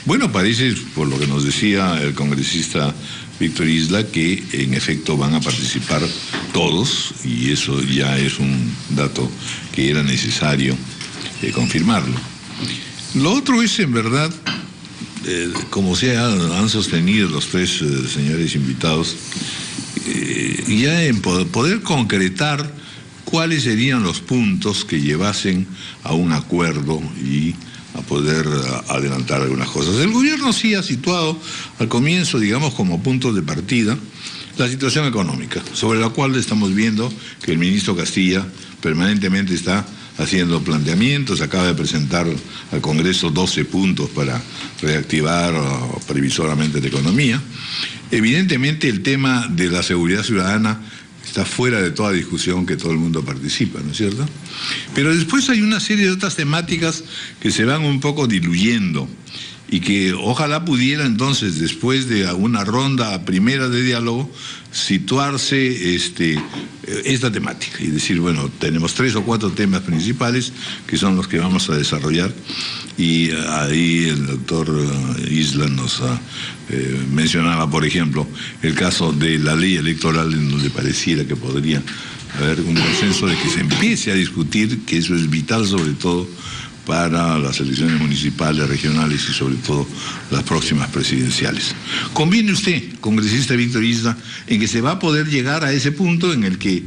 Bueno, parece, por lo que nos decía el congresista Víctor Isla, que en efecto van a participar todos, y eso ya es un dato que era necesario confirmarlo. Lo otro es, en verdad, como se han sostenido los tres señores invitados, ya en poder concretar cuáles serían los puntos que llevasen a un acuerdo y a poder adelantar algunas cosas. El gobierno sí ha situado al comienzo, digamos, como puntos de partida, la situación económica, sobre la cual estamos viendo que el ministro Castilla permanentemente está haciendo planteamientos, acaba de presentar al Congreso 12 puntos para reactivar previsoramente la economía. Evidentemente el tema de la seguridad ciudadana está fuera de toda discusión, que todo el mundo participa, ¿no es cierto? Pero después hay una serie de otras temáticas que se van un poco diluyendo y que ojalá pudiera entonces, después de una ronda primera de diálogo, situarse esta temática y decir, bueno, tenemos 3 o 4 temas principales que son los que vamos a desarrollar, y ahí el doctor Isla nos mencionaba, por ejemplo, el caso de la ley electoral, en donde pareciera que podría haber un consenso de que se empiece a discutir, que eso es vital sobre todo para las elecciones municipales, regionales y sobre todo las próximas presidenciales. ¿Conviene usted, congresista Víctor Isla, en que se va a poder llegar a ese punto en el que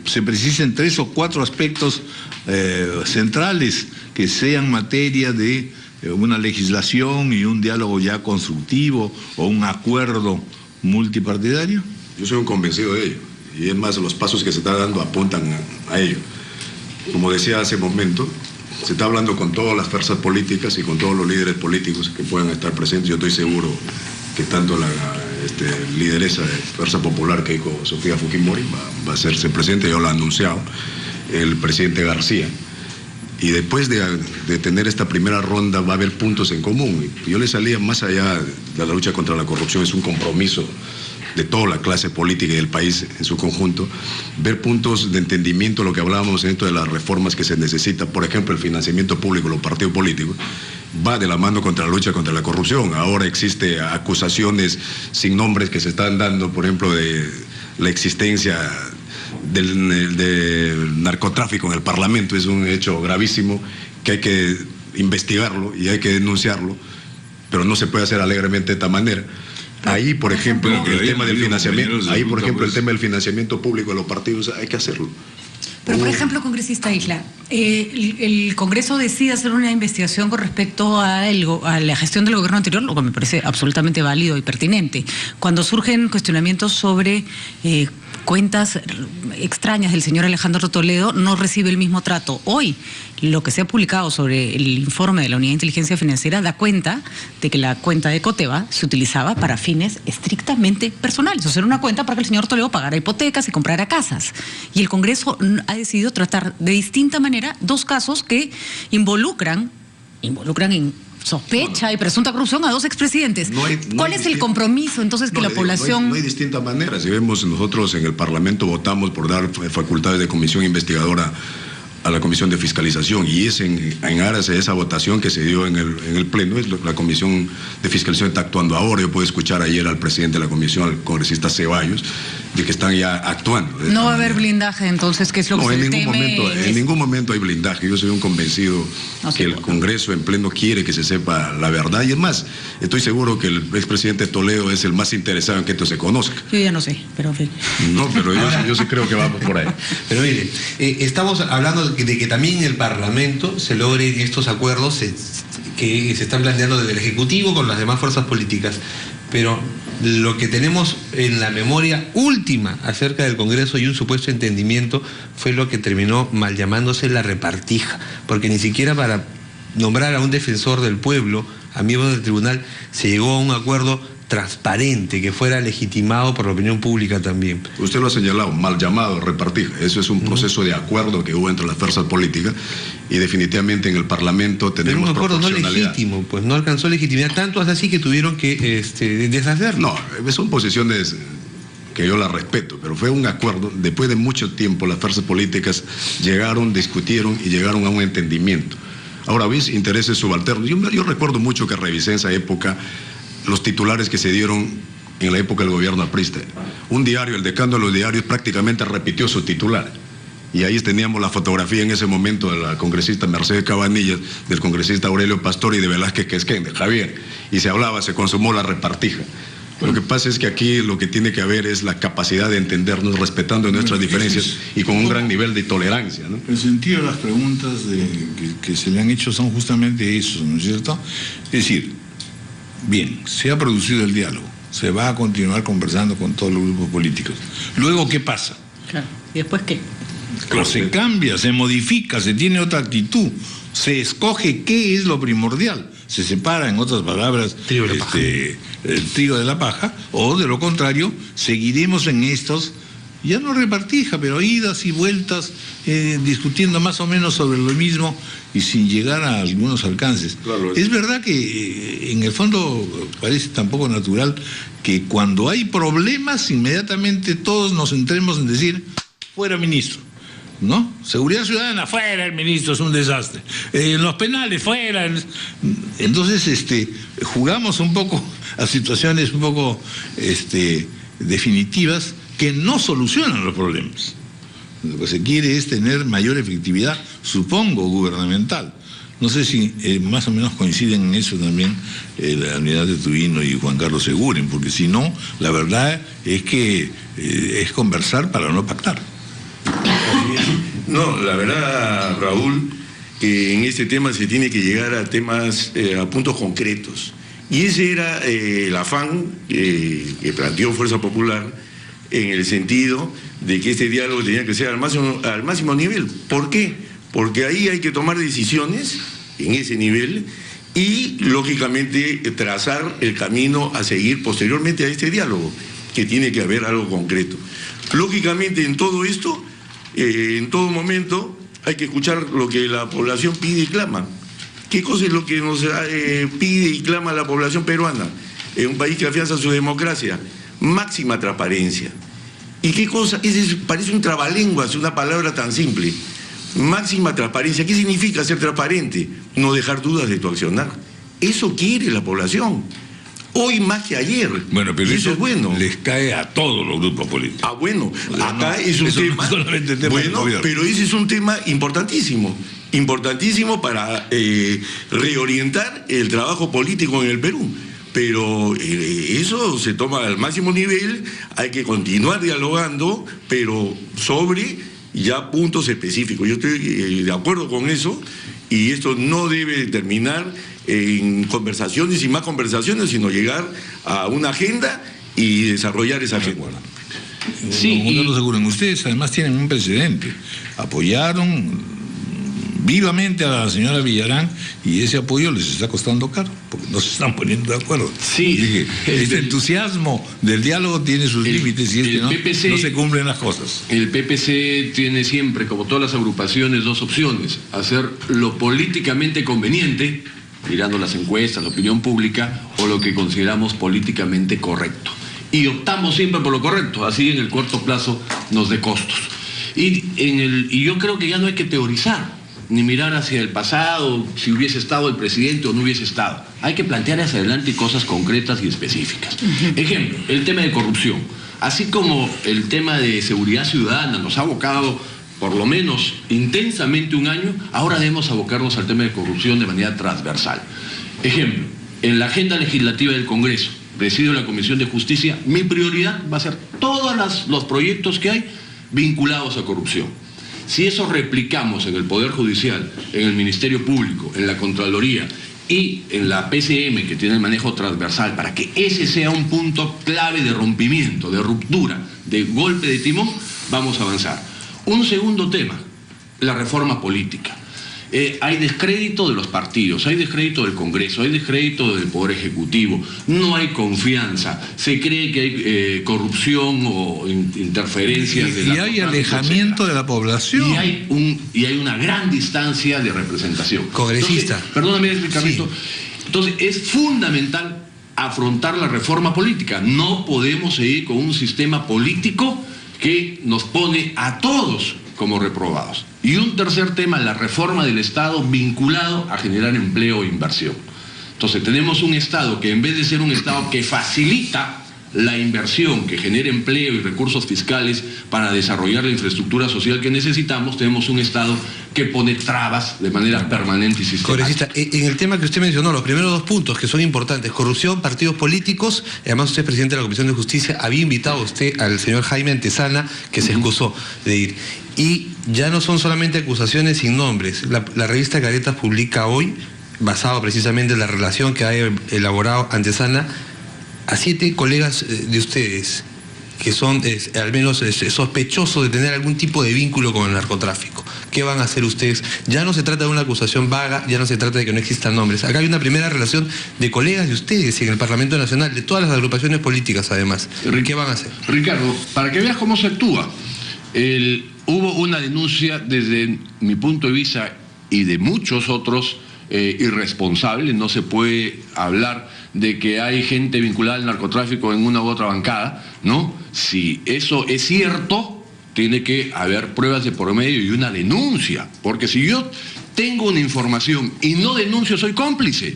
se precisen 3 o 4 aspectos centrales que sean materia de una legislación y un diálogo ya constructivo o un acuerdo multipartidario? Yo soy un convencido de ello, y es más, los pasos que se están dando apuntan a ello. Como decía hace un momento, se está hablando con todas las fuerzas políticas y con todos los líderes políticos que puedan estar presentes. Yo estoy seguro que tanto la lideresa de Fuerza Popular, Keiko Sofía Fujimori, va a hacerse presente, yo lo he anunciado, el presidente García. Y después de tener esta primera ronda va a haber puntos en común. Yo le salía más allá de la lucha contra la corrupción, es un compromiso de toda la clase política y del país en su conjunto, ver puntos de entendimiento, lo que hablábamos dentro de las reformas que se necesitan, por ejemplo, el financiamiento público, los partidos políticos, va de la mano contra la lucha contra la corrupción. Ahora existe acusaciones sin nombres que se están dando, por ejemplo, de la existencia del narcotráfico en el Parlamento. Es un hecho gravísimo que hay que investigarlo y hay que denunciarlo, pero no se puede hacer alegremente de esta manera. Ahí, por ejemplo, el tema del financiamiento, el tema del financiamiento público de los partidos, hay que hacerlo. Pero, por ejemplo, congresista Isla, el Congreso decide hacer una investigación con respecto a la gestión del gobierno anterior, lo que me parece absolutamente válido y pertinente. Cuando surgen cuestionamientos sobre cuentas extrañas del señor Alejandro Toledo, no recibe el mismo trato. Hoy, lo que se ha publicado sobre el informe de la Unidad de Inteligencia Financiera da cuenta de que la cuenta de Coteva se utilizaba para fines estrictamente personales. O sea, era una cuenta para que el señor Toledo pagara hipotecas y comprara casas. Y el Congreso ha decidido tratar de distinta manera 2 casos que involucran en sospecha y presunta corrupción a 2 expresidentes. ¿Cuál es el compromiso entonces que la población...? No hay distintas maneras. Si vemos, nosotros en el Parlamento votamos por dar facultades de comisión investigadora a la Comisión de Fiscalización, y es en aras de esa votación que se dio en el Pleno. La Comisión de Fiscalización está actuando ahora. Yo pude escuchar ayer al presidente de la Comisión, al congresista Ceballos, de que están ya actuando. No va a haber blindaje, entonces, ¿qué es lo que se teme? En ningún momento hay blindaje. Yo soy un convencido que el Congreso en Pleno quiere que se sepa la verdad, y es más, estoy seguro que el expresidente Toledo es el más interesado en que esto se conozca. Yo ya no sé, pero en fin. No, pero yo sí creo que vamos por ahí. Pero mire, estamos hablando de que también en el Parlamento se logren estos acuerdos que se están planteando desde el Ejecutivo con las demás fuerzas políticas, pero lo que tenemos en la memoria última acerca del Congreso y un supuesto entendimiento fue lo que terminó mal llamándose la repartija, porque ni siquiera para nombrar a un defensor del pueblo, a miembros del tribunal, se llegó a un acuerdo transparente, que fuera legitimado por la opinión pública también. Usted lo ha señalado, mal llamado repartija. Eso es un proceso de acuerdo que hubo entre las fuerzas políticas, y definitivamente en el Parlamento tenemos proporcionalidad. Pero un acuerdo no legítimo, pues no alcanzó legitimidad, tanto es así que tuvieron que deshacerlo. No, son posiciones que yo las respeto, pero fue un acuerdo. Después de mucho tiempo las fuerzas políticas llegaron, discutieron y llegaron a un entendimiento. Ahora, ¿ves? Intereses subalternos. Yo recuerdo mucho que revisé en esa época los titulares que se dieron en la época del gobierno aprista. Un diario, el decano de los diarios, prácticamente repitió su titular. Y ahí teníamos la fotografía en ese momento de la congresista Mercedes Cabanillas, del congresista Aurelio Pastor y de Velázquez Quesquén, de Javier. Y se hablaba, se consumó la repartija. Lo que pasa es que aquí lo que tiene que haber es la capacidad de entendernos, respetando nuestras diferencias y con un gran nivel de tolerancia, ¿no? El sentido de las preguntas que se le han hecho son justamente eso, ¿no es cierto? Es decir, bien, se ha producido el diálogo, se va a continuar conversando con todos los grupos políticos. Luego, ¿qué pasa? Claro. ¿Y después qué? Claro, se cambia, se modifica, se tiene otra actitud, se escoge qué es lo primordial, se separa, en otras palabras, el trigo de la paja, o de lo contrario, seguiremos en estos, ya no repartija, pero idas y vueltas, discutiendo más o menos sobre lo mismo y sin llegar a algunos alcances. Claro, es verdad que en el fondo parece tampoco natural que cuando hay problemas inmediatamente todos nos centremos en decir, fuera ministro, ¿no? Seguridad ciudadana, fuera el ministro, es un desastre. Los penales, fuera. Entonces, jugamos un poco a situaciones un poco definitivas que no solucionan los problemas. Lo que se quiere es tener mayor efectividad, supongo, gubernamental. No sé si más o menos coinciden en eso también la unidad de Tubino y Juan Carlos Seguren, porque si no, la verdad es que es conversar para no pactar. No, la verdad, Raúl, que en este tema se tiene que llegar a temas, a puntos concretos. Y ese era el afán que planteó Fuerza Popular en el sentido de que este diálogo tenía que ser al máximo nivel. ¿Por qué? Porque ahí hay que tomar decisiones en ese nivel y, lógicamente, trazar el camino a seguir posteriormente a este diálogo, que tiene que haber algo concreto. Lógicamente, en todo esto, en todo momento, hay que escuchar lo que la población pide y clama. ¿Qué cosa es lo que nos pide y clama la población peruana en un país que afianza su democracia? Máxima transparencia. ¿Y qué cosa? Parece un trabalenguas, una palabra tan simple. Máxima transparencia. ¿Qué significa ser transparente? No dejar dudas de tu accionar. Eso quiere la población. Hoy más que ayer. Bueno, pero eso es bueno. Les cae a todos los grupos políticos. Ah, bueno, acá es un tema. No solamente tema del gobierno. Pero ese es un tema importantísimo. Importantísimo para reorientar el trabajo político en el Perú. Pero eso se toma al máximo nivel, hay que continuar dialogando, pero sobre ya puntos específicos. Yo estoy de acuerdo con eso, y esto no debe terminar en conversaciones y más conversaciones, sino llegar a una agenda y desarrollar esa agenda. Sí, no lo aseguren. Ustedes además tienen un precedente. Apoyaron vivamente a la señora Villarán y ese apoyo les está costando caro, porque no se están poniendo de acuerdo. Sí. Este entusiasmo del diálogo tiene sus límites y no se cumplen las cosas. El PPC tiene siempre, como todas las agrupaciones, dos opciones: hacer lo políticamente conveniente, mirando las encuestas, la opinión pública, o lo que consideramos políticamente correcto. Y optamos siempre por lo correcto, así en el corto plazo nos dé costos. Y yo creo que ya no hay que teorizar, ni mirar hacia el pasado, si hubiese estado el presidente o no hubiese estado. Hay que plantear hacia adelante cosas concretas y específicas. Ejemplo, el tema de corrupción. Así como el tema de seguridad ciudadana nos ha abocado por lo menos intensamente un año, ahora debemos abocarnos al tema de corrupción de manera transversal. Ejemplo, en la agenda legislativa del Congreso, presido la Comisión de Justicia, mi prioridad va a ser todos los proyectos que hay vinculados a corrupción. Si eso replicamos en el Poder Judicial, en el Ministerio Público, en la Contraloría y en la PCM, que tiene el manejo transversal, para que ese sea un punto clave de rompimiento, de ruptura, de golpe de timón, vamos a avanzar. Un segundo tema, la reforma política. Hay descrédito de los partidos, hay descrédito del Congreso, hay descrédito del Poder Ejecutivo, no hay confianza, se cree que hay corrupción o interferencias de la... Y hay alejamiento de la población. Y hay una gran distancia de representación. Congresista. Entonces, perdóname, Carlito. Sí. Entonces, es fundamental afrontar la reforma política. No podemos seguir con un sistema político que nos pone a todos como reprobados. Y un tercer tema, la reforma del Estado vinculado a generar empleo e inversión. Entonces tenemos un Estado que en vez de ser un Estado que facilita la inversión, que genere empleo y recursos fiscales para desarrollar la infraestructura social que necesitamos, tenemos un Estado que pone trabas de manera permanente y sistemática. Congresista, en el tema que usted mencionó, los primeros dos puntos que son importantes, corrupción, partidos políticos, además usted es presidente de la Comisión de Justicia, había invitado a usted al señor Jaime Antesana, que se excusó de ir. Y ya no son solamente acusaciones sin nombres. La revista Caretas publica hoy, basado precisamente en la relación que ha elaborado Antesana, a 7 colegas de ustedes que son al menos sospechosos de tener algún tipo de vínculo con el narcotráfico. ¿Qué van a hacer ustedes? Ya no se trata de una acusación vaga, ya no se trata de que no existan nombres. Acá hay una primera relación de colegas de ustedes en el Parlamento Nacional, de todas las agrupaciones políticas además. ¿Qué van a hacer? Ricardo, para que veas cómo se actúa, hubo una denuncia desde mi punto de vista y de muchos otros irresponsables. No se puede hablar de que hay gente vinculada al narcotráfico en una u otra bancada, ¿no? Si eso es cierto, tiene que haber pruebas de por medio y una denuncia, porque si yo tengo una información y no denuncio, soy cómplice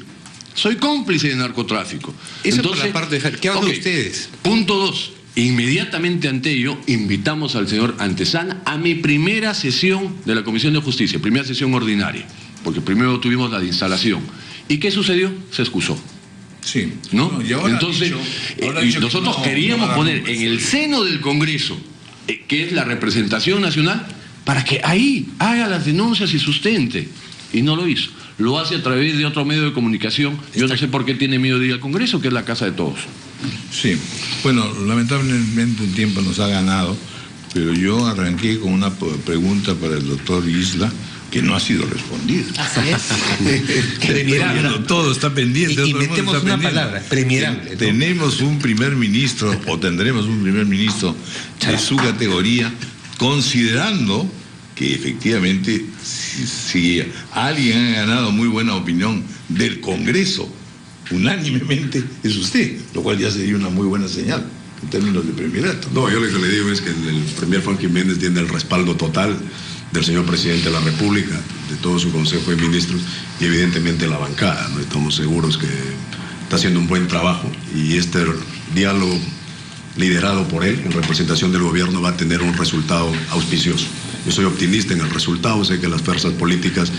de narcotráfico. Eso. Entonces, por la parte de... ¿Qué hacen ustedes? Punto 2. Inmediatamente ante ello, invitamos al señor Antesana a mi primera sesión de la Comisión de Justicia, primera sesión ordinaria, porque primero tuvimos la de instalación. ¿Y qué sucedió? Se excusó. Sí. ¿No? Entonces, nosotros queríamos poner en el seno del Congreso, que es la representación nacional, para que ahí haga las denuncias y sustente. Y no lo hizo. Lo hace a través de otro medio de comunicación. Yo no sé por qué tiene miedo de ir al Congreso, que es la casa de todos. Sí. Bueno, lamentablemente el tiempo nos ha ganado, pero yo arranqué con una pregunta para el doctor Isla, que no ha sido respondida. Así es. Premierable. Todo está pendiente. Y metemos una palabra, premierable. Tenemos un primer ministro, o tendremos un primer ministro de su categoría, considerando que efectivamente si alguien ha ganado muy buena opinión del Congreso, unánimemente es usted, lo cual ya sería una muy buena señal en términos de premierato. No, yo lo que le digo es que el premier Juan Jiménez tiene el respaldo total del señor presidente de la República, de todo su Consejo de Ministros y evidentemente la bancada, ¿no? Estamos seguros que está haciendo un buen trabajo y este diálogo liderado por él en representación del gobierno va a tener un resultado auspicioso. Yo soy optimista en el resultado, sé que las fuerzas políticas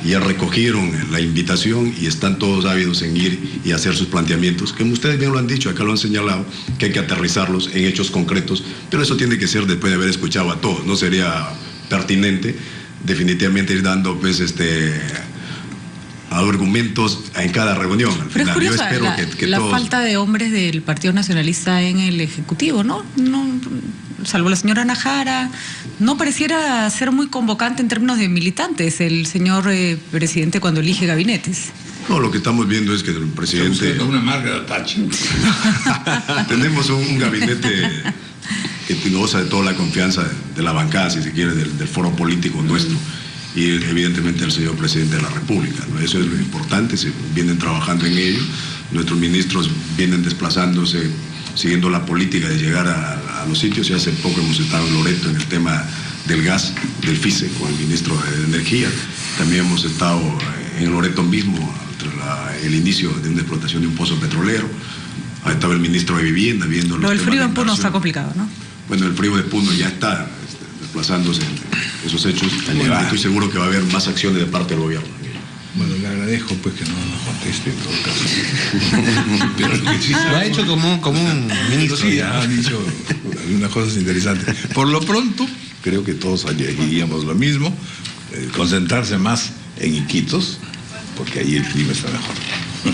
ya recogieron la invitación y están todos ávidos en ir y hacer sus planteamientos, que ustedes bien lo han dicho, acá lo han señalado, que hay que aterrizarlos en hechos concretos, pero eso tiene que ser después de haber escuchado a todos, no sería pertinente definitivamente ir dando pues argumentos en cada reunión. Al Pero final. es curioso, yo espero que la todos... falta de hombres del Partido Nacionalista en el Ejecutivo, ¿no? Salvo la señora Najara, no pareciera ser muy convocante en términos de militantes el señor presidente cuando elige gabinetes. No, lo que estamos viendo es que el presidente... Una marca de Thatcher. Tenemos un gabinete que goza de toda la confianza de la bancada, si se quiere, del foro político nuestro, y evidentemente el señor presidente de la República, ¿no? Eso es lo importante, se vienen trabajando en ello, nuestros ministros vienen desplazándose, siguiendo la política de llegar a los sitios, y hace poco hemos estado en Loreto en el tema del gas, del FICE, con el ministro de Energía, también hemos estado en Loreto mismo, entre el inicio de una explotación de un pozo petrolero, ha estado el ministro de Vivienda viendo los temas de el frío en Puno inversión. está complicado, ¿no? Bueno, el frío de Puno ya está desplazándose en esos hechos. Estoy seguro que va a haber más acciones de parte del gobierno. Bueno, le agradezco pues que no nos conteste en todo caso. Pero lo que sí lo ha hecho como un ministro. Sí, ha dicho algunas cosas interesantes. Por lo pronto, creo que todos haríamos lo mismo, concentrarse más en Iquitos, porque ahí el clima está mejor.